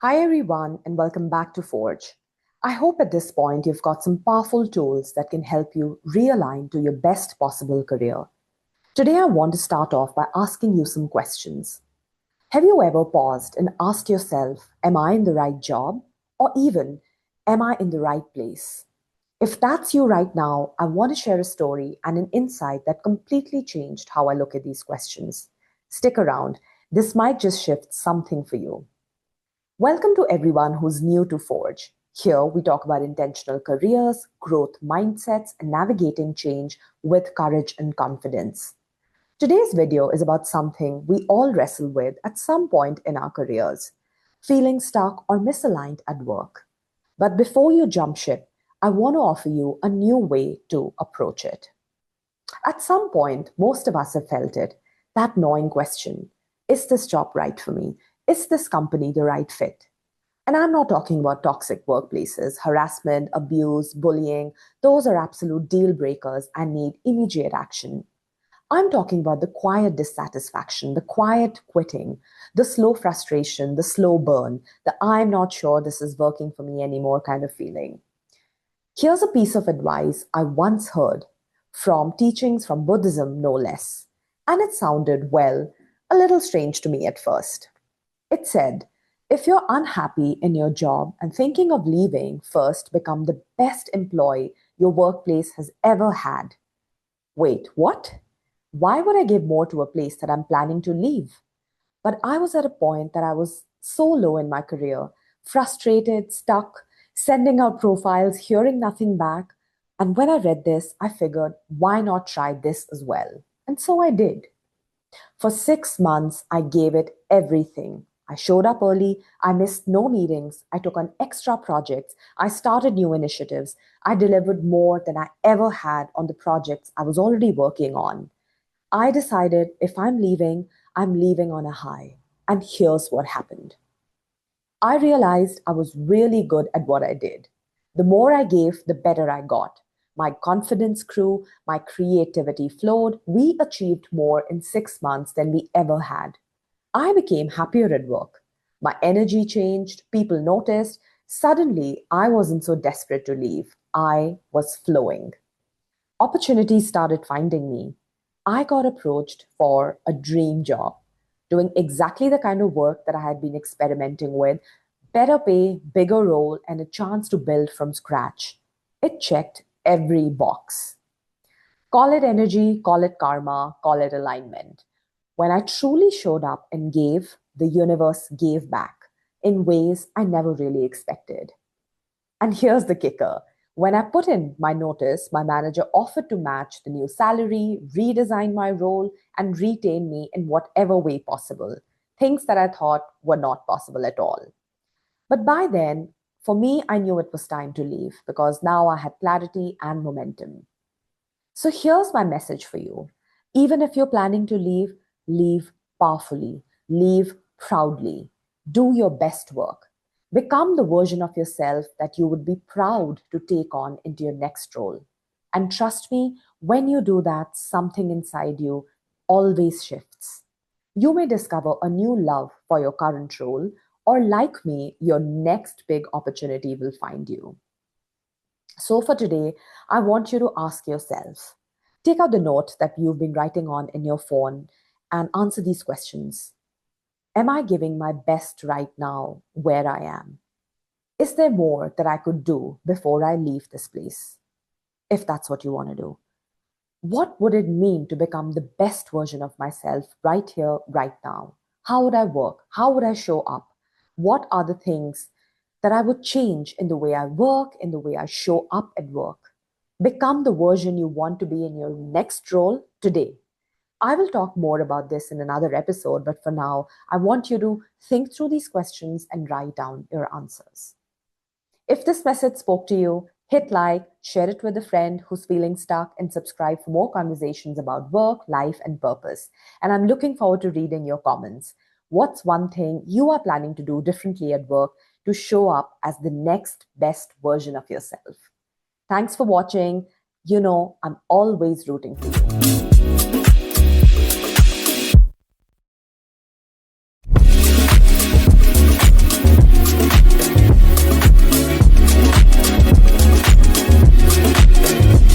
Hi, everyone, and welcome back to Forge. I hope at this point you've got some powerful tools that can help you realign to your best possible career. Today, I want to start off by asking you some questions. Have you ever paused and asked yourself, am I in the right job? Or even, am I in the right place? If that's you right now, I want to share a story and an insight that completely changed how I look at these questions. Stick around, this might just shift something for you. Welcome to everyone who's new to Forge. Here we talk about intentional careers, growth mindsets, and navigating change with courage and confidence. Today's video is about something we all wrestle with at some point in our careers, feeling stuck or misaligned at work. But before you jump ship, I want to offer you a new way to approach it. At some point, most of us have felt it, that gnawing question: is this job right for me? Is this company the right fit? And I'm not talking about toxic workplaces, harassment, abuse, bullying. Those are absolute deal breakers and need immediate action. I'm talking about the quiet dissatisfaction, the quiet quitting, the slow frustration, the slow burn, the I'm not sure this is working for me anymore kind of feeling. Here's a piece of advice I once heard from teachings from Buddhism, no less. And it sounded, well, a little strange to me at first. It said, if you're unhappy in your job and thinking of leaving, first become the best employee your workplace has ever had. Wait, what? Why would I give more to a place that I'm planning to leave? But I was at a point that I was so low in my career, frustrated, stuck, sending out profiles, hearing nothing back. And when I read this, I figured, why not try this as well? And so I did. For 6 months, I gave it everything. I showed up early. I missed no meetings. I took on extra projects. I started new initiatives. I delivered more than I ever had on the projects I was already working on. I decided if I'm leaving on a high. And here's what happened. I realized I was really good at what I did. The more I gave, the better I got. My confidence grew, my creativity flowed. We achieved more in 6 months than we ever had. I became happier at work. My energy changed, people noticed. Suddenly, I wasn't so desperate to leave. I was flowing. Opportunities started finding me. I got approached for a dream job, doing exactly the kind of work that I had been experimenting with: better pay, bigger role, and a chance to build from scratch. It checked every box. Call it energy, call it karma, call it alignment. When I truly showed up and gave, the universe gave back in ways I never really expected. And here's the kicker. When I put in my notice, my manager offered to match the new salary, redesign my role, and retain me in whatever way possible. Things that I thought were not possible at all. But by then, for me, I knew it was time to leave because now I had clarity and momentum. So here's my message for you. Even if you're planning to leave, leave powerfully, leave proudly, do your best work. Become the version of yourself that you would be proud to take on into your next role. And trust me, when you do that, something inside you always shifts. You may discover a new love for your current role, or like me, your next big opportunity will find you. So for today, I want you to ask yourself, take out the note that you've been writing on in your phone and answer these questions. Am I giving my best right now where I am? Is there more that I could do before I leave this place? If that's what you want to do. What would it mean to become the best version of myself right here, right now? How would I work? How would I show up? What are the things that I would change in the way I work, in the way I show up at work? Become the version you want to be in your next role today. I will talk more about this in another episode, but for now, I want you to think through these questions and write down your answers. If this message spoke to you, hit like, share it with a friend who's feeling stuck, and subscribe for more conversations about work, life, and purpose. And I'm looking forward to reading your comments. What's one thing you are planning to do differently at work to show up as the next best version of yourself? Thanks for watching. You know, I'm always rooting for you.